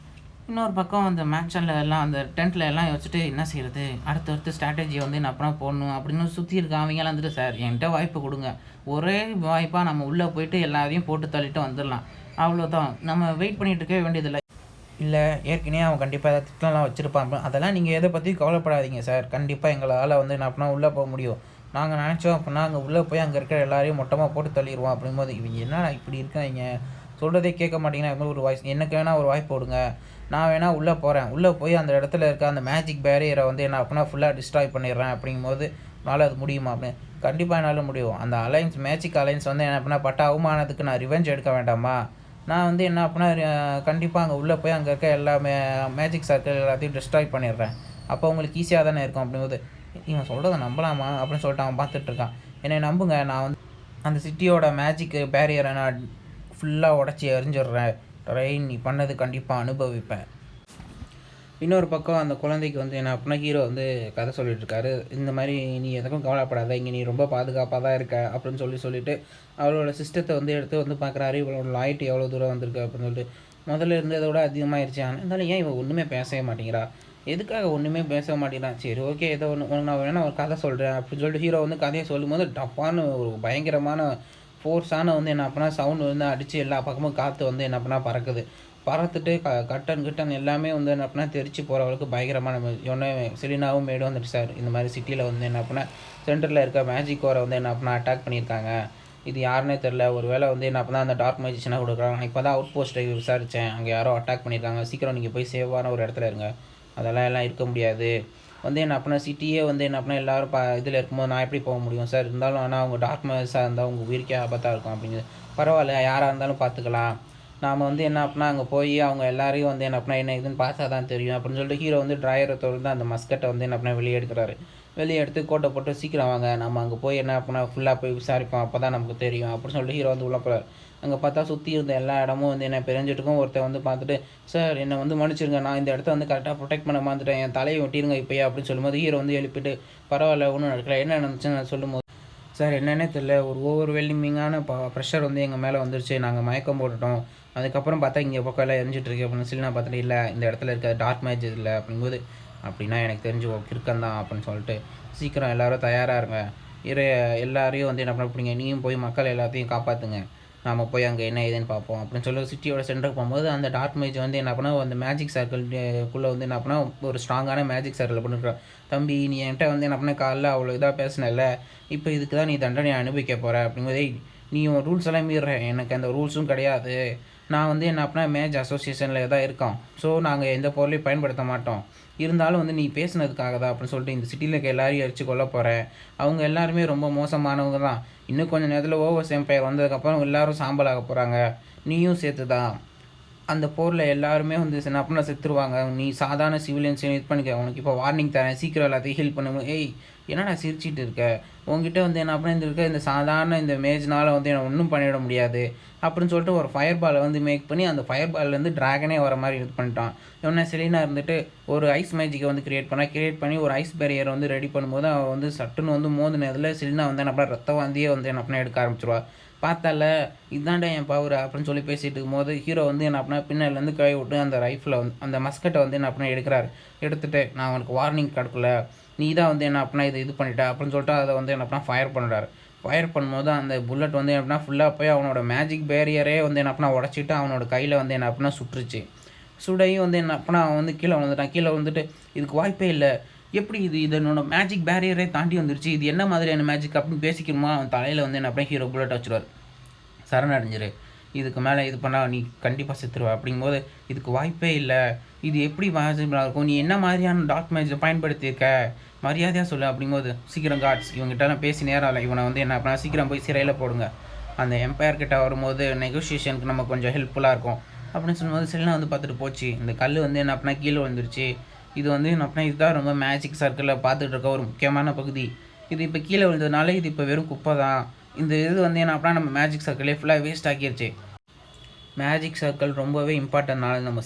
இன்னொரு பக்கம் அந்த மேன்ஷனில் எல்லாம் அந்த டென்ட்டில் எல்லாம் வச்சுட்டு என்ன செய்கிறது, அடுத்தடுத்து ஸ்ட்ராட்டஜி வந்து நான் அப்புறம் போடணும் அப்படின்னு சுற்றி இருக்க அவங்களாம் வந்துட்டு, சார் என்கிட்ட வாய்ப்பு கொடுங்க, ஒரே வாய்ப்பாக நம்ம உள்ளே போயிட்டு எல்லாரையும் போட்டு தள்ளிட்டு வந்துடலாம், அவ்வளோதான், நம்ம வெயிட் பண்ணிகிட்டு இருக்கவே வேண்டியதில்லை. இல்லை ஏற்கனவே அவன் கண்டிப்பாக ஏதாவது திட்டம்லாம் வச்சுருப்பான், அதெல்லாம் நீங்கள் எதை பற்றி கவலைப்படாதீங்க சார், கண்டிப்பாக எங்களால் வந்து என்ன அப்படின்னா உள்ளே போக முடியும், நாங்கள் நினச்சோம் அப்படின்னா அங்கே உள்ளே போய் அங்கே இருக்கிற எல்லாரையும் மொத்தமாக போட்டு தள்ளிடுவோம் அப்படிங்கும்போது, இவங்க என்னடா இப்படி இருக்காங்க, சொல்கிறதே கேட்க மாட்டீங்கன்னா ஒரு வாய்ஸ், எனக்கு வேணால் ஒரு வாய்ப்பு கொடுங்க, நான் வேணால் உள்ளே போகிறேன், உள்ளே போய் அந்த இடத்துல இருக்க அந்த மேஜிக் பேரியரை வந்து என்ன அப்படின்னா ஃபுல்லாக டிஸ்ட்ராய் பண்ணிடுறேன் அப்படிங்கும்போது, என்னால் அது முடியுமா அப்படின்னு. கண்டிப்பாக என்னால் முடியும், அந்த அலைன்ஸ் மேஜிக் அலைன்ஸ் வந்து என்ன அப்படின்னா பட்ட அவமானத்துக்கு நான் ரிவெஞ்ச் எடுக்க வேண்டாமா, நான் வந்து என்ன அப்படின்னா கண்டிப்பாக அங்கே உள்ளே போய் அங்கே இருக்க எல்லா மேஜிக் சர்க்கிள் எல்லாத்தையும் டிஸ்ட்ராய் பண்ணிடுறேன், அப்போ உங்களுக்கு ஈஸியாக தானே இருக்கும் அப்படிங்கும்போது, இவன் சொல்கிறத நம்பலாமா அப்படின்னு சொல்லிட்டு அவன் பார்த்துட்ருக்கான். என்னை நம்புங்க, நான் வந்து அந்த சிட்டியோட மேஜிக் பேரியரை நான் ஃபுல்லாக உடச்சி எறிஞ்சிடுறேன், ரெயின் நீ பண்ணது கண்டிப்பாக அனுபவிப்பேன். இன்னொரு பக்கம் அந்த குழந்தைக்கு வந்து என்ன அப்படின்னா ஹீரோ வந்து கதை சொல்லிட்டுருக்காரு, இந்த மாதிரி நீ எதுக்கும் கவலைப்படாத, இங்கே நீ ரொம்ப பாதுகாப்பாக தான் இருக்க அப்படின்னு சொல்லிட்டு அவளோட சிஸ்டத்தை வந்து எடுத்து வந்து பார்க்குறாரு, இவளோட லைட் எவ்வளோ தூரம் வந்திருக்கு அப்படின்னு சொல்லிட்டு. முதல்ல இருந்ததை விட அதிகமாகிடுச்சு, ஆனால் இருந்தாலும் ஏன் இவன் ஒன்றுமே பேசவே மாட்டேங்கிறா, எதுக்காக ஒன்றுமே பேச மாட்டேங்கிறான், சரி ஓகே ஏதோ ஒன்று நான் வேணா ஒரு கதை சொல்கிறேன் அப்படின்னு சொல்லிட்டு ஹீரோ வந்து கதையை சொல்லும்போது டப்பான்னு ஒரு பயங்கரமான ஃபோர்ஸான வந்து என்ன அப்படின்னா சவுண்டு வந்து அடித்து எல்லா பக்கமும் காற்று வந்து என்ன அப்படின்னா பறக்குது, பறத்துட்டு கட்டன் எல்லாமே வந்து என்ன அப்படின்னா தெரிச்சு போகிற அளவுக்கு பயங்கரமான ஒன்று. செலினாவும் மேடும் வந்துட்டு, சார் இந்த மாதிரி சிட்டியில் வந்து என்ன அப்படின்னா சென்டரில் இருக்க மேஜிக் கோரை வந்து என்ன அப்படின்னா அட்டாக் பண்ணியிருக்காங்க, இது யாருன்னே தெரில, ஒரு வேளை வந்து என்ன அப்படின்னா அந்த டார்க் மேஜிஷனாக கொடுக்குறாங்க, இப்போ தான் அவுட் போஸ்ட்டை விசாரித்தேன், அங்கே யாரோ அட்டாக் பண்ணியிருக்காங்க, சீக்கிரம் நீங்கள் போய் சேஃபான ஒரு இடத்துல இருங்க, அதெல்லாம் இருக்க முடியாது, வந்து என்ன அப்படின்னா சிட்டியே வந்து என்ன அப்படின்னா எல்லோரும் இதில் இருக்கும்போது நான் எப்படி போக முடியும் சார், இருந்தாலும் ஆனால் அவங்க டார்க் மேஜிஸாக இருந்தால் உங்கள் உயிருக்கே ஆபத்தாக இருக்கும் அப்படிங்கிறது, பரவாயில்ல யாராக இருந்தாலும் பார்த்துக்கலாம், நாம் வந்து என்ன அப்படின்னா அங்கே போய் அவங்க எல்லாரையும் வந்து என்ன அப்படின்னா என்ன இதுன்னு பார்த்தா தான் தெரியும் அப்படின்னு சொல்லிட்டு ஹீரோ வந்து ட்ராயரை திறந்து அந்த மஸ்கட்டை வந்து என்ன அப்படின்னா வெளியே எடுக்கிறாரு, வெளியே எடுத்து கோட்டை போட்டு சீக்கிரம் வாங்க நம்ம அங்கே போய் என்ன அப்படின்னா ஃபுல்லாக போய் விசாரிப்போம் அப்போ தான் நமக்கு தெரியும் அப்படின்னு சொல்லிட்டு ஹீரோ வந்து உள்ள போகிறார். அங்கே பார்த்தா சுற்றி இருந்த எல்லா இடமும் வந்து என்ன பிரிஞ்சிட்டுக்கும், ஒருத்தர் வந்து பார்த்துட்டு, சார் என்னை வந்து மன்னிச்சிருங்க, நான் இந்த இடத்த வந்து கரெக்டாக ப்ரொடெக்ட் பண்ண மாந்துட்டேன், என் தலையை வெட்டிடுங்க இப்போயே அப்படின்னு சொல்லும்போது ஹீரோ வந்து எழுப்பிட்டு, பரவாயில்ல ஒன்றும் நடக்கல, என்ன நடந்துச்சுன்னு நான் சொல்லும்போது, சார் என்னென்னே தெரியல, ஒரு ஓவர்வெல்மிங்கான ப்ரெஷர் வந்து எங்கள் மேலே வந்துருச்சு, நாங்கள் மயக்கம் போட்டுட்டோம், அதுக்கப்புறம் பார்த்தா இங்கே பக்கம் எல்லாம் எரிஞ்சிட்ருக்கு அப்படின்னு சொல்லி நான் பார்த்துட்டு, இல்லை இந்த இடத்துல இருக்க டார்க் மேஜிக் இல்லை அப்படிங்கும்போது, அப்படின்னா எனக்கு தெரிஞ்சு கிறுக்கன் தான் அப்படின்னு சொல்லிட்டு, சீக்கிரம் எல்லோரும் தயாராக இருங்க, எல்லாரையும் வந்து என்ன பண்ண பிடிங்க, நீயும் போய் மக்கள் எல்லாத்தையும் காப்பாற்றுங்க, நாம போய் அங்கே என்ன ஏதுன்னு பார்ப்போம் அப்படின்னு சொல்லி சிட்டியோட சென்டருக்கு போகும்போது அந்த டார்க் மேஜ் வந்து என்ன பண்ணால் அந்த மேஜிக் சர்க்கிள்குள்ளே வந்து என்ன பண்ணால் ஒரு ஸ்ட்ராங்கான மேஜிக் சர்க்கிள் பண்ணிருக்கான். தம்பி நீ என்கிட்ட வந்து என்ன பண்ண காலைல அவ்வளோ இதாக பேசினல, இப்போ இதுக்கு தான் நீ தண்டனை அனுபவிக்க போகிற அப்படிங்கும்போதே, நீ உன் ரூல்ஸ் எல்லாம் மீறுற, எனக்கு அந்த ரூல்ஸும் கிடையாது, நான் வந்து என்ன அப்படின்னா மேட்ச் அசோசியேஷனில் தான் இருக்கோம், ஸோ நாங்கள் எந்த பொருளையும் பயன்படுத்த மாட்டோம், இருந்தாலும் வந்து நீ பேசுனதுக்காக தான் அப்படின்னு சொல்லிட்டு இந்த சிட்டியில் இருக்க எல்லாரையும் அடித்து கொல்ல போகிறேன். அவங்க எல்லாருமே ரொம்ப மோசமானவங்க தான். இன்னும் கொஞ்சம் நேரத்தில் ஓவர்ஸ் எம்பையர் வந்ததுக்கப்புறம் எல்லோரும் சாம்பலாக போகிறாங்க, நீயும் சேர்த்து தான். அந்த போரில் எல்லாருமே வந்து என்ன அப்படின்னா செத்துருவாங்க. நீ சாதாரண சிவிலியன்ஸையும் இது பண்ணிக்க, உனக்கு இப்போ வார்னிங் தரேன், சீக்கிரம் எல்லாத்தையும் ஹீல் பண்ணும்போது, ஏய் என்னடா சிரிச்சிட்டு இருக்க, உங்ககிட்ட வந்து என்ன அப்படின்னா இருக்க இந்த சாதாரண இந்த மேஜ்னால் வந்து என்ன ஒன்றும் பண்ணிவிட முடியாது அப்படின்னு சொல்லிட்டு ஒரு ஃபயர் பாலை வந்து மேக் பண்ணி அந்த ஃபயர் பால்லேருந்து ட்ராகனே வர மாதிரி இது பண்ணிட்டான். இவனை செலினா இருந்துட்டு ஒரு ஐஸ் மேஜிக்கை வந்து கிரியேட் பண்ணி ஒரு ஐஸ் பேரியரை வந்து ரெடி பண்ணும்போது அவன் வந்து சட்டுன்னு வந்து மோதினதில் செலினா வந்து என்ன பண்ண ரத்த வாந்தியே வந்து என்ன பண்ண எடுக்க ஆரம்பிச்சிருவா. பார்த்தால இதாண்டா என் பவர் அப்படின்னு சொல்லி பேசிகிட்டு இருக்கும்போது ஹீரோ வந்து என்ன அப்படின்னா பின்னாலேருந்து கை விட்டு அந்த ரைஃபிளை வந்து அந்த மஸ்கட்டை வந்து என்ன அப்படின்னா எடுக்கிறாரு. எடுத்துகிட்டு நான் அவனுக்கு வார்னிங் கொடுக்கல, நீ தான் வந்து என்ன அப்படின்னா இது பண்ணிட்ட அப்படின்னு சொல்லிட்டு அதை வந்து என்ன அப்படின்னா ஃபயர் பண்ணுறாரு. ஃபயர் பண்ணும்போது அந்த புல்லட் வந்து என்ன அப்படின்னா ஃபுல்லாக போய் அவனோட மேஜிக் பேரியரே வந்து என்ன அப்படின்னா உடச்சிட்டு அவனோட கையில் வந்து என்ன அப்படின்னா சுட்டுருச்சு. சுடையும் வந்து என்ன அப்படின்னா அவன் வந்து கீழே வந்துட்டான். கீழே வந்துட்டு இதுக்கு வாய்ப்பே இல்லை, எப்படி இது என்னோட மேஜிக் பேரியரே தாண்டி வந்துருச்சு, இது என்ன மாதிரியான மேஜிக் அப்படின்னு பேசிக்கணுமா, அவன் தலையில் வந்து என்ன அப்படியே ஹீரோ புல்லட் வச்சுருவார். சரணடைஞ்சிரு, இதுக்கு மேலே இது பண்ணால் நீ கண்டிப்பாக செத்துருவ அப்படிங்கும்போது இதுக்கு வாய்ப்பே இல்லை, இது எப்படி பாசிபிளாக இருக்கும், நீ என்ன மாதிரியான டார்க் மேஜிக்கை பயன்படுத்தியிருக்க, மரியாதையாக சொல்லு அப்படிங்கும்போது சீக்கிரம் காட்ஸ் இவங்ககிட்ட பேசி நேரம் இல்லை, இவனை வந்து என்ன அப்படின்னா சீக்கிரம் போய் சிறையில் போடுங்க, அந்த எம்பையர்கிட்ட வரும்போது நெகோசியேஷனுக்கு நம்ம கொஞ்சம் ஹெல்ப்ஃபுல்லாக இருக்கும் அப்படின்னு சொல்லும்போது செலினா வந்து பார்த்துட்டு போச்சு. இந்த கல் வந்து என்ன அப்படின்னா கீழே வந்துருச்சு, இது வந்து என்ன அப்படின்னா இதுதான் ரொம்ப மேஜிக் சர்க்கிளில் பார்த்துட்டு இருக்க ஒரு முக்கியமான பகுதி, இது இப்போ கீழே விழுந்ததுனால இது இப்போ வெறும் குப்பை தான், இந்த இது வந்து என்ன அப்படின்னா நம்ம மேஜிக் சர்க்கிளே ஃபுல்லாக வேஸ்ட் ஆக்கிடுச்சு. மேஜிக் சர்க்கிள் ரொம்பவே இம்பார்ட்டன்ட்னால நம்ம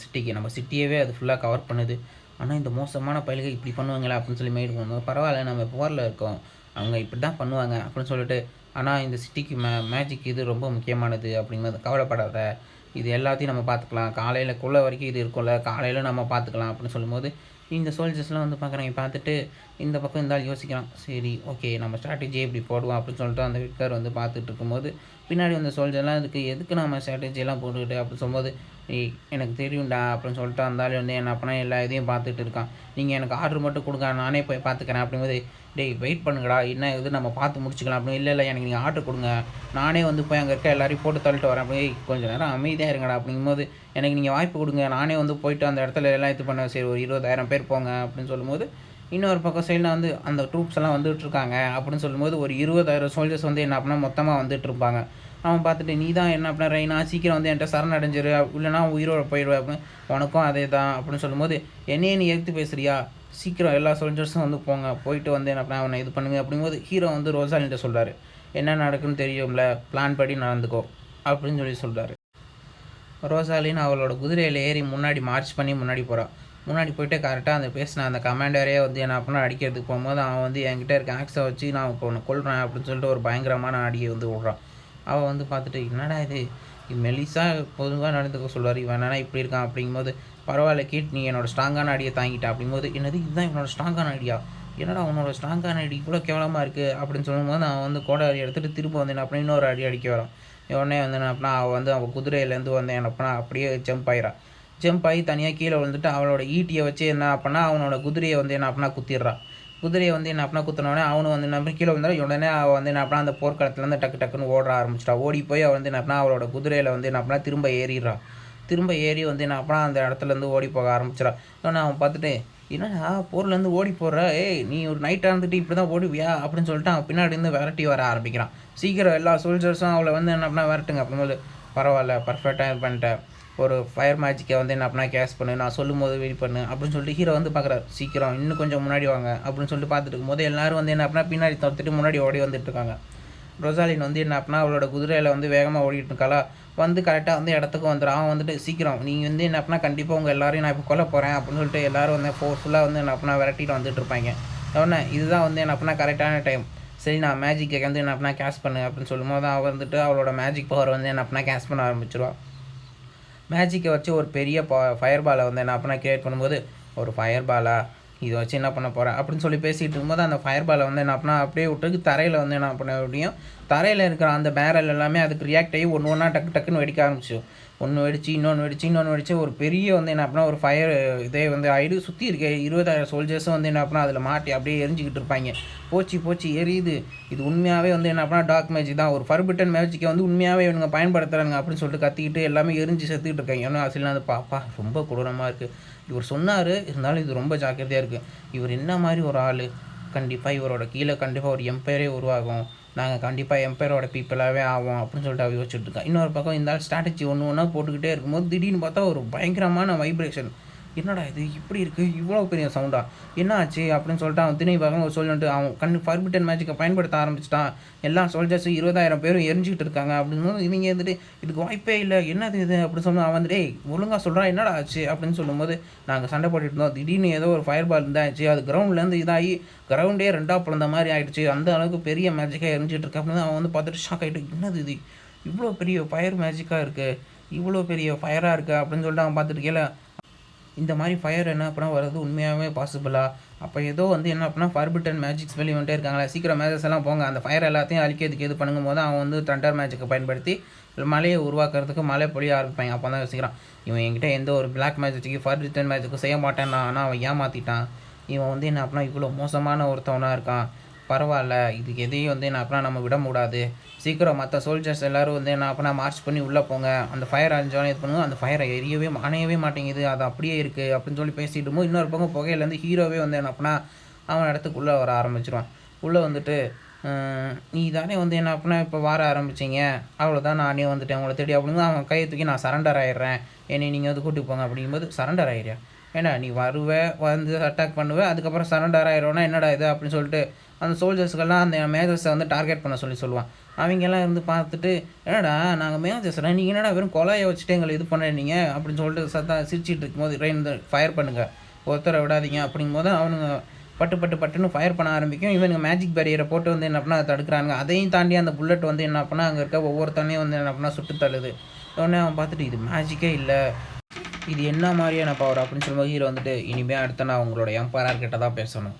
சிட்டியவே அது ஃபுல்லாக கவர் பண்ணுது. ஆனால் இந்த மோசமான பயலுக இப்படி பண்ணுவாங்களா அப்படின்னு சொல்லி மெயிட் பண்ணுவோம். பரவாயில்ல நம்ம போரில் இருக்கோம், அவங்க இப்படி தான் பண்ணுவாங்க அப்படின்னு சொல்லிட்டு, ஆனால் இந்த சிட்டிக்கு மேஜிக் இது ரொம்ப முக்கியமானது அப்படிங்கிறது கவலைப்படாத, இது எல்லாத்தையும் நம்ம பார்த்துக்கலாம், காலையிலக்குள்ளே வரைக்கும் இது இருக்கும்ல, காலையில் நம்ம பார்த்துக்கலாம் அப்படின்னு சொல்லும்போது இந்த சோல்ஜர்ஸ்லாம் வந்து பார்க்குறாங்க. பார்த்துட்டு இந்த பக்கம் இருந்தாலும் யோசிக்கிறான், சரி ஓகே நம்ம ஸ்ட்ராட்டஜியை இப்படி போடுவோம் அப்படின்னு சொல்லிட்டு அந்த விக்கர் வந்து பார்த்துட்டு இருக்கும்போது பின்னாடி வந்த சோல்ஜர்லாம் எதுக்கு நம்ம ஸ்ட்ராட்டஜியெல்லாம் போட்டுக்கிட்டு அப்படின்னு சொல்லும்போது, எனக்கு தெரியும்டா அப்படின்னு சொல்லிட்டு அந்தாலும் வந்து என்ன பண்ண எல்லா இதையும் பார்த்துட்டு இருக்கான். நீங்கள் எனக்கு ஆர்டர் மட்டும் கொடுங்க, நானே போய் பார்த்துக்கிறேன் அப்படிங்கும்போது, டேய் வெயிட் பண்ணுங்கடா, என்ன இது நம்ம பார்த்து முடிச்சுக்கலாம் அப்படின்னு, இல்லை எனக்கு நீங்கள் ஆர்டர் கொடுங்க, நானே வந்து போய் அங்கே இருக்க எல்லாரையும் போட்டு தள்ளிட்டு வரேன் அப்படி, கொஞ்சம் நேரம் அமைதியாக இருங்கடா அப்படிங்கும்போது, எனக்கு நீங்கள் வாய்ப்பு கொடுங்க, நானே வந்து போயிட்டு அந்த இடத்துல எல்லாம் இது பண்ண, சரி ஒரு 20,000 பேர் போங்க அப்படின்னு சொல்லும்போது, இன்னொரு பக்கம் சைடில் வந்து அந்த ட்ரூப்ஸ் எல்லாம் வந்துட்டுருக்காங்க அப்படின்னு சொல்லும்போது ஒரு 20,000 சோல்ஜர்ஸ் வந்து என்ன அப்படின்னா மொத்தமாக வந்துட்டு இருப்பாங்க. அவன் பார்த்துட்டு நீ தான் என்ன அப்படின்னா ரெய்னா சீக்கிரம் வந்து என்கிட்ட சரணடைஞ்சிரு, இல்லைனா உயிரோட போயிடுவேன் அப்படின்னு, உனக்கும் அதே தான் அப்படின்னு சொல்லும்போது, என்னையே நீ எடுத்து பேசுறியா, சீக்கிரம் எல்லா சோல்ஜர்ஸும் வந்து போங்க, போயிட்டு வந்து என்ன அப்படின்னா அவனை இது பண்ணுங்க அப்படிங்கும்போது ஹீரோ வந்து ரோசாலின்ட்ட சொல்கிறாரு, என்ன நடக்குன்னு தெரியும்ல, பிளான் படி நடந்துக்கோ அப்படின்னு சொல்லி சொல்கிறாரு. ரோசாலின் அவளோட குதிரையில் ஏறி முன்னாடி மார்ச் பண்ணி முன்னாடி போகிறான். முன்னாடி போய்ட்டு கரெக்டாக அந்த பேசின அந்த கமாண்டரே வந்து என்ன அப்படின்னா அடிக்கிறதுக்கு போகும்போது அவன் வந்து என்கிட்ட இருக்க ஆக்ஸை வச்சு நான் இப்போ ஒன்று கொள்கிறேன் அப்படின்னு சொல்லிட்டு ஒரு பயங்கரமான அடியை வந்து விட்றான். அவள் வந்து பார்த்துட்டு என்னடா இது மெலிசா பொதுவாக நடந்துக்க சொல்லுவார், இவன் என்னன்னா இப்படி இருக்கான் அப்படிங்கும்போது, பரவாயில்ல கீட் நீ என்னோடய ஸ்ட்ராங்கான அடியை தாங்கிட்டேன் அப்படிங்கும்போது, என்னது இதுதான் என்னோடய ஸ்ட்ராங்கான அடியா, என்னடா உன்னோட ஸ்ட்ராங்கான அடி இவ்வளோ கேவலமாக இருக்குது அப்படின்னு சொல்லும்போது அவன் வந்து கோடாரி எடுத்துகிட்டு திரும்ப வந்து என்ன அப்படின்னா இன்னொரு அடி அடிக்க வரான். உடனே வந்து என்ன அப்படின்னா அவள் வந்து அவள் குதிரையிலேருந்து வந்து என்ன அப்படின்னா அப்படியே ஜம்ப் ஆகி தனியாக கீழே விழுந்துட்டு அவளோட ஈட்டியை வச்சு என்ன அப்படின்னா அவனோட குதிரையை வந்து என்ன அப்படின்னா குத்திடுறான். குதிரையை வந்து என்ன அப்படின்னா குத்தினோடனே அவனும் வந்து என்ன கீழே வந்தாலும் உடனே அவள் வந்து என்ன அப்படின்னா அந்த போர்க்களத்துலேருந்து டக்குன்னு ஓட ஆரம்பிச்சிட்டா. ஓடி போய் அவள் வந்து என்ன அப்படின்னா அவளோட குதிரையில் வந்து என்ன அப்படின்னா திரும்ப ஏறி வந்து என்ன அப்படின்னா அந்த இடத்துலேருந்து ஓடி போக ஆரம்பிச்சிடா. உடனே அவன் பார்த்துட்டு என்னடா போர்லேருந்து ஓடி போடுற, ஏய் நீ ஒரு நைட்டாக இருந்துட்டு இப்படி தான் ஓடுவியா அப்படின்னு சொல்லிட்டு அவன் பின்னாடி இருந்து விரட்டி வர ஆரம்பிக்கிறான். சீக்கிரம் எல்லா சோல்ஜர்ஸும் அவளை வந்து என்ன அப்படின்னா விரட்டுங்க அப்படிங்கும்போது, பரவாயில்ல பர்ஃபெக்டாக இது பண்ணிட்டேன், ஒரு ஃபயர் மேஜிக்கை வந்து என்ன அப்படின்னா கேஷ் பண்ணு, நான் சொல்லும் போது வெயிட் பண்ணு அப்படின்னு சொல்லிட்டு ஹீரோ வந்து பார்க்குறாரு. சீக்கிரம் இன்னும் கொஞ்சம் முன்னாடி வாங்க அப்படின்னு சொல்லிட்டு பார்த்துட்டு இருக்கும்போது எல்லாரும் வந்து என்ன அப்படின்னா பின்னாடி தடுத்துட்டு முன்னாடி ஓடி வந்துட்டு இருக்காங்க. ரொசாலின் வந்து என்ன அப்படின்னா அவளோட குதிரையில் வந்து வேகமாக ஓடிட்டு இருக்காளா, வந்து கரெக்டாக வந்து இடத்துக்கு வந்துடும். அவன் வந்துட்டு சீக்கிரம் நீங்கள் வந்து என்ன அப்படின்னா கண்டிப்பாக உங்கள் எல்லாரையும் நான் இப்போ கொல்ல போகிறேன் அப்படின்னு சொல்லிட்டு எல்லோரும் வந்து ஃபோர்ஸ்ஃபுல்லாக வந்து என்ன அப்படின்னா விரட்டிட்டு வந்துட்டு இருப்பாங்க. உடனே இதுதான் வந்து என்ன அப்படின்னா கரெக்டான டைம், சரி நான் மேஜிக்கை வந்து என்ன அப்படின்னா கேஷ் பண்ணு அப்படின்னு சொல்லும்போது அவள் வந்துட்டு அவளோட மேஜிக் பவர் வந்து என்ன அப்படின்னா கேஷ் பண்ண ஆரம்பிச்சிருவாள். மேஜிக்கை வச்சு ஒரு பெரிய ஃபயர் பாலை வந்து என்ன அப்படின்னா கிரியேட் பண்ணும்போது, ஒரு ஃபயர் பாலா இதை வச்சு என்ன பண்ண போகிறேன் அப்படின்னு சொல்லி பேசிகிட்டு இருக்கும்போது அந்த ஃபயர் பாலை வந்து என்ன பண்ணால் அப்படியே விட்டு தரையில் வந்து என்ன பண்ண முடியும், தரையில் இருக்கிற அந்த பேரல் எல்லாமே அதுக்கு ரியாக்ட் ஆகி ஒன்று ஒன்றா டக்குன்னு வெடிக்க ஆரம்பிச்சு. ஒன்று வெடிச்சு இன்னொன்று வெடிச்சு ஒரு பெரிய வந்து என்ன அப்படின்னா ஒரு ஃபயர் இதே வந்து ஆகிடு. சுற்றி இருக்க 20,000 சோல்ஜர்ஸும் வந்து என்ன அப்படின்னா அதில் மாட்டி அப்படியே எரிஞ்சிக்கிட்டு இருப்பாங்க. போச்சு எரியுது. இது உண்மையாகவே வந்து என்ன அப்படின்னா டார்க் மேஜிக் தான், ஒரு ஃபர்பிட்டன் மேஜிக்கை வந்து உண்மையாகவே இவங்க பயன்படுத்துகிறாங்க அப்படின்னு சொல்லிட்டு கத்திக்கிட்டு எல்லாமே எரிஞ்சு செத்துக்கிட்டு இருக்காங்க. ஏன்னா அசிலாம் அது பாப்பா ரொம்ப கொடூரமாக இருக்குது. இவர் சொன்னார், இருந்தாலும் இது ரொம்ப ஜாக்கிரதையாக இருக்குது. இவர் என்ன மாதிரி ஒரு ஆள், கண்டிப்பாக இவரோட கீழே கண்டிப்பாக ஒரு எம்பையரே உருவாகும், நாங்கள் கண்டிப்பாக எம்பையரோட பீப்புளாகவே ஆகும் அப்படின்னு சொல்லிட்டு அவர் யோசிச்சுட்டு இருக்கேன். இன்னொரு பக்கம் இந்த ஸ்ட்ராட்டஜி ஒன்று ஒன்றா போட்டுக்கிட்டே இருக்கும்போது திடீர்னு பார்த்தா ஒரு பயங்கரமான வைப்ரேஷன். என்னடா இது இப்படி இருக்குது, இவ்வளோ பெரிய சவுண்டா, என்ன ஆச்சு அப்படின்னு சொல்லிட்டு அவன் திணை பார்க்க சொல்லிட்டு அவன் ஃபர்பிட்டன் மேஜிக்கை பயன்படுத்த ஆரம்பிச்சிட்டான். எல்லா சோல்ஜர்ஸும் 20,000 பேரும் எரிஞ்சிக்கிட்டு இருக்காங்க அப்படிங்கும்போது இவங்க வந்துட்டு இதுக்கு வாய்ப்பே இல்லை, என்னது இது அப்படின்னு சொன்னால் அவன் வந்துட்டு ஒழுங்காக சொல்கிறான் என்னடா ஆச்சு அப்படின்னு சொல்லும்போது நாங்கள் சண்டை போட்டுட்டு இருந்தோம், திடீர்னு ஏதோ ஒரு ஃபயர் பால் இருந்தாச்சு, அது கிரவுண்ட்லேருந்து இதாகி கிரவுண்டே ரெண்டாக பிளந்த மாதிரி ஆகிடுச்சு, அந்த அளவுக்கு பெரிய மேஜிக்காக எரிஞ்சிட்டு இருக்கு அப்படின்னு அவன் வந்து பார்த்துட்டு ஷாக் ஆகிட்டு, என்னது இது இவ்வளோ பெரிய ஃபயர் மேஜிக்காக இருக்குது, இவ்வளோ பெரிய ஃபயராக இருக்குது அப்படின்னு சொல்லிட்டு அவன் பார்த்துட்டு கேள இந்த மாதிரி ஃபயர் என்ன அப்படின்னா வர்றது உண்மையாகவே பாசிபிளா? அப்போ ஏதோ வந்து என்ன அப்படின்னா ஃபர்பிட்டன் மேஜிக்ஸ் வெளியே வந்துட்டே இருக்காங்களா, சீக்கிரம் மேஜர்ஸ் எல்லாம் போங்க, அந்த ஃபயர் எல்லாத்தையும் அழிக்கிறதுக்கு இது பண்ணுங்கும் போது அவன் வந்து தண்டர் மேஜிக்கை பயன்படுத்தி மலையை உருவாக்குறதுக்கு மழை பொழிய ஆரம்பிப்பாங்க. அப்போ தான் யோசிக்கிறான், இவன் என்கிட்ட எந்த ஒரு பிளாக் மேஜிக்கு ஃபர்பிட்டன் மேஜிக்கும் செய்ய மாட்டேன்னா, ஆனால் அவன் ஏமாற்றிட்டான், இவன் வந்து என்ன அப்படின்னா இவ்வளோ மோசமான ஒருத்தவனாக இருக்கான், பரவாயில்ல இதுக்கு எதையும் வந்து என்ன அப்படின்னா நம்ம விட முடியாது, சீக்கிரம் மற்ற சோல்ஜர்ஸ் எல்லோரும் வந்து என்ன அப்படின்னா மார்ச் பண்ணி உள்ளே போங்க, அந்த ஃபயர் அழிஞ்சோன்னு இது பண்ணுங்க, அந்த ஃபயரை அணையவே மாட்டேங்குது, அது அப்படியே இருக்குது அப்படின்னு சொல்லி பேசிட்டு போது இன்னொரு பக்கம் புகையிலேருந்து ஹீரோவே வந்து என்ன அப்படின்னா அவன் இடத்துக்குள்ளே வர ஆரம்பிச்சிருவான். உள்ளே வந்துட்டு நீ தானே வந்து என்ன அப்படின்னா இப்போ வர ஆரம்பிச்சிங்க, அவ்வளோதான் நானே வந்துட்டேன் உங்களை தேடி அப்படிங்க, அவன் கையை தூக்கி நான் சரண்டர் ஆகிடுறேன், என்னை நீங்கள் வந்து கூட்டி போங்க அப்படிங்கும்போது சரண்டர் ஆகிறியா, ஏன்னா நீ வந்து அட்டாக் பண்ணுவேன் அதுக்கப்புறம் சரண்டர் ஆகிடுவோன்னா என்னடா இது அப்படின்னு சொல்லிட்டு அந்த சோல்ஜர்ஸ்க்கெல்லாம் அந்த மேஜர்ஸை வந்து டார்கெட் பண்ண சொல்லுவான். அவங்கெல்லாம் இருந்து பார்த்துட்டு என்னடா நாங்கள் மேஜர்ஸ்னா நீங்கள் என்னடா வெறும் கொலையை வச்சுட்டு எங்களை இது பண்ணுறீங்க அப்படின்னு சொல்லிட்டு சிரிச்சிட்டு இருக்கும்போது ரெயின் ஃபயர் பண்ணுங்கள், ஒருத்தரை விடாதீங்க அப்படிங்கும்போது அவனுங்க பட்டுன்னு ஃபயர் பண்ண ஆரம்பிக்கும். இவனுங்க மேஜிக் பேரியரை போட்டு வந்து என்ன பண்ணால் தடுக்கிறாங்க. அதையும் தாண்டி அந்த புல்லட் வந்து என்ன பண்ணால் அங்கே இருக்க ஒவ்வொருத்தனையும் வந்து என்ன பண்ணால் சுட்டு தள்ளுது. உடனே அவன் பார்த்துட்டு இது மேஜிக்கே இல்லை, இது என்ன மாதிரியான பவர் அப்படின்னு சொல்லும்போது ஹீரோ வந்துட்டு இனிமேல் அடுத்த நான் உங்களோட எம்பையர்கிட்ட தான் பேசணும்.